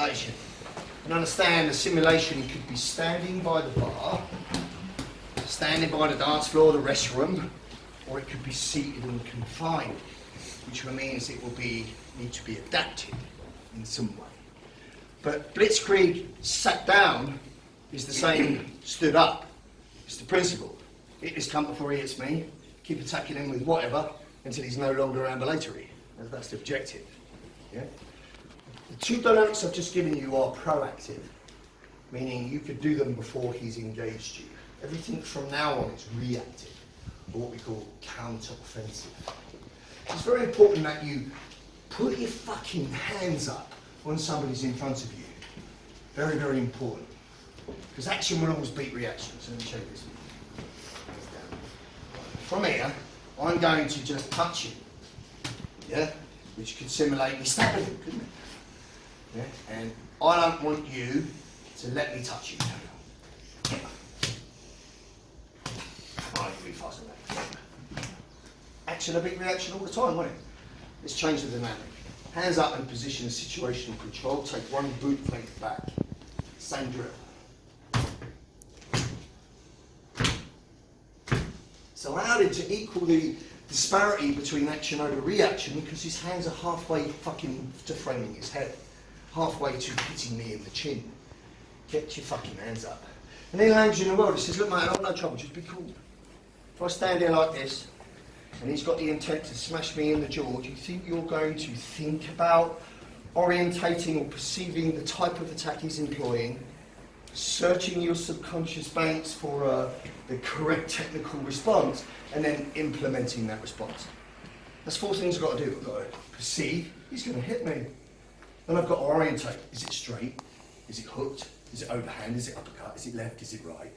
simulation. And understand the simulation could be standing by the bar, standing by the dance floor, the restroom, or it could be seated and confined, which means it will need to be adapted in some way. But Blitzkrieg sat down is the same stood up. It's the principle. Hit this cunt before he hits me, keep attacking him with whatever until he's no longer ambulatory. That's the objective. Yeah? The two dynamics I've just given you are proactive, meaning you could do them before he's engaged you. Everything from now on is reactive, or what we call counter-offensive. It's very important that you put your fucking hands up when somebody's in front of you. Very, very important. Because action will always beat reaction. So let me show you this. From here, I'm going to just touch him. Yeah? Which could simulate me stabbing him, couldn't it? Yeah? And I don't want you to let me touch you. I can be faster than that. Action a big reaction all the time, won't it? Let's change the dynamic. Hands up and position of situational control. Take one boot length back. Same drill. It's allowed him to equal the disparity between action over reaction because his hands are halfway fucking to framing his head. Halfway to hitting me in the chin. Get your fucking hands up. And then he language in the world. He says, look mate, I've got no trouble, just be cool. If I stand here like this, and he's got the intent to smash me in the jaw, do you think you're going to think about orientating or perceiving the type of attack he's employing, searching your subconscious banks for the correct technical response, and then implementing that response? That's four things I've got to do. I've got to perceive, he's going to hit me. Then I've got to orientate. Is it straight? Is it hooked? Is it overhand? Is it uppercut? Is it left? Is it right?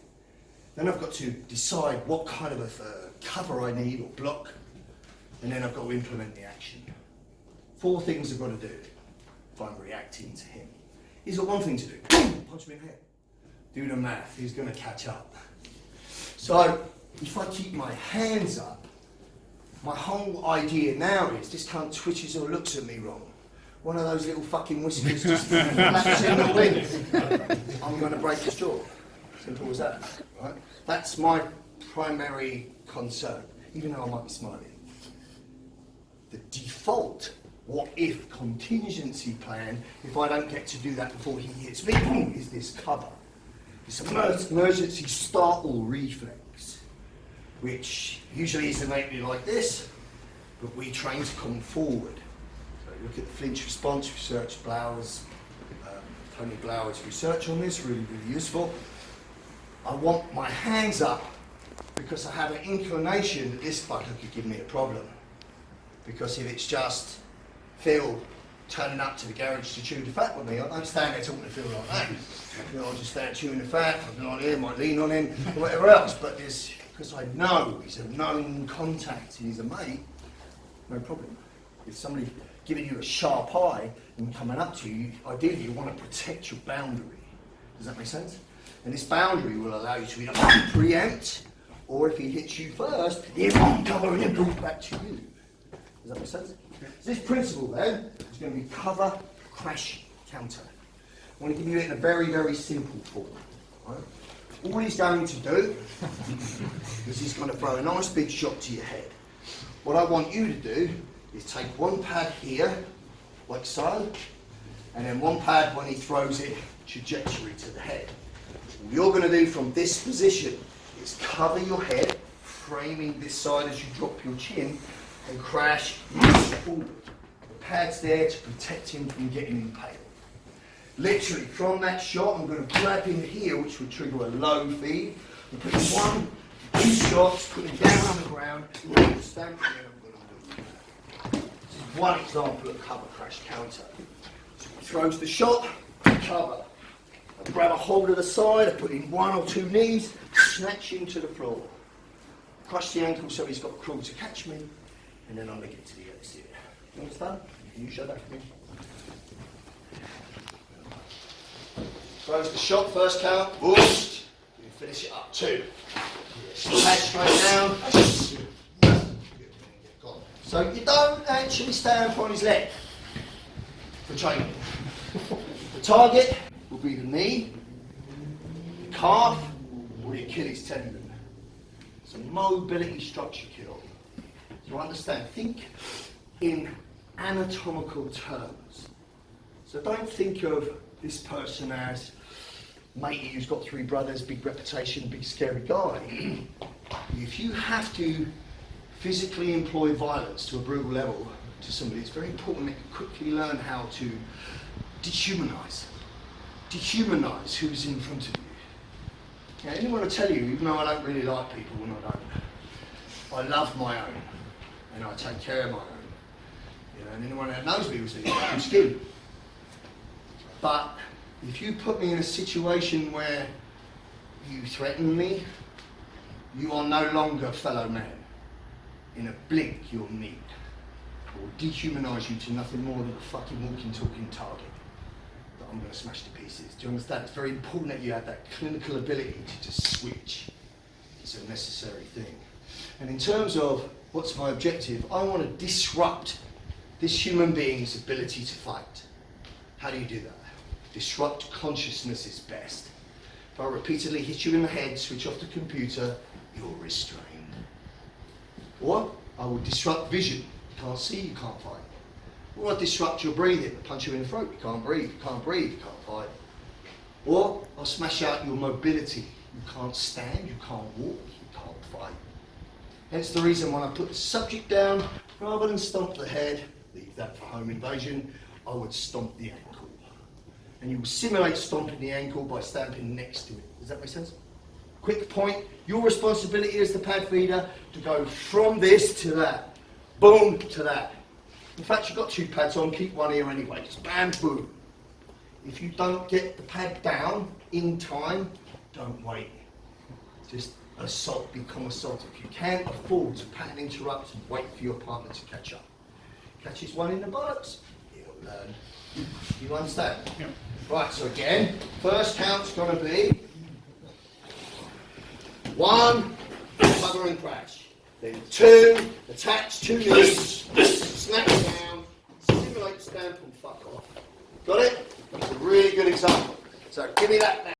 Then I've got to decide what kind of cover I need or block, and then I've got to implement the action. Four things I've got to do if I'm reacting to him. He's got one thing to do. Punch me in the head. Do the math. He's going to catch up. So if I keep my hands up, my whole idea now is this cunt twitches or looks at me wrong. One of those little fucking whiskers just flaps in the wind. I'm going to break his jaw. Simple as that. Right? That's my primary concern, even though I might be smiling. The default what-if contingency plan, if I don't get to do that before he hits me, is this cover. This emergency startle reflex, which usually is innately like this, but we train to come forward. So look at the Flinch response, research Blauer's, Tony Blauer's research on this, really, really useful. I want my hands up because I have an inclination that this fucker could give me a problem. Because if it's just Phil turning up to the garage to chew the fat with me, I don't stand there talking to Phil like that. You know, I'll just stand chewing the fat, I'll be on him, might lean on him, or whatever else. But because I know he's a known contact and he's a mate, no problem. If somebody giving you a sharp eye and coming up to you, ideally you want to protect your boundary. Does that make sense? And this boundary will allow you to either preempt, or if he hits you first, he won't cover and then bring it back to you. Does that make sense? So this principle then is going to be cover, crash, counter. I want to give you it in a very, very simple form. Right? All he's going to do is he's going to throw a nice big shot to your head. What I want you to do is take one pad here, like so, and then one pad when he throws it, trajectory to the head. All you're going to do from this position is cover your head, framing this side as you drop your chin, and crash forward. The pad's there to protect him from getting impaled. Literally, from that shot, I'm going to grab him here, which would trigger a low feed. I'm putting one, two shots, put him down on the ground, stamp, and then I'm going to move. This is one example of cover, crash, counter. So he throws the shot, cover. I grab a hold of the side, I put in one or two knees, snatch him to the floor. Crush the ankle so he's got crawl to catch me, and then I'll leg it to the exterior. You understand? Can you show that for me? Throws the shot, first count, boost. You finish it up, two. Pad straight down. So you don't actually stand on his leg for training. The target will be the knee, the calf, or the Achilles tendon. It's a mobility structure kill. So understand, think in anatomical terms. So don't think of this person as matey who's got 3 brothers, big reputation, big scary guy. If you have to physically employ violence to a brutal level to somebody, it's very important that you quickly learn how to dehumanize who's in front of you. Now, anyone will tell you, even though I don't really like people when I love my own, and I take care of my own. You know, and anyone that knows me will say, I'm skin. But if you put me in a situation where you threaten me, you are no longer fellow man. In a blink, you'll meet. Or dehumanise you to nothing more than a fucking walking, talking target that I'm going to smash to pieces. Do you understand? It's very important that you have that clinical ability to just switch. It's a necessary thing. And in terms of what's my objective, I want to disrupt this human being's ability to fight. How do you do that? Disrupt consciousness is best. If I repeatedly hit you in the head, switch off the computer, you're restrained. Or I will disrupt vision. You can't see, you can't fight. Or I disrupt your breathing, I punch you in the throat, you can't breathe, you can't fight. Or I'll smash out your mobility. You can't stand, you can't walk, you can't fight. Hence the reason when I put the subject down, rather than stomp the head, leave that for home invasion, I would stomp the ankle. And you will simulate stomping the ankle by stamping next to it. Does that make sense? Quick point, your responsibility as the pad feeder to go from this to that. Boom to that. In fact, you've got 2 pads on, keep one here anyway. Just bam, boom. If you don't get the pad down in time, don't wait. Just assault, become assaultive. If you can't afford to pattern interrupt and wait for your partner to catch up. Catches one in the bollocks, he'll learn. You understand? Yeah. Right, so again, first count's going to be 1, cover and crash. Then 2, attach 2 knees, snap down, simulate stamp and fuck off. Got it? That's a really good example. So give me that now.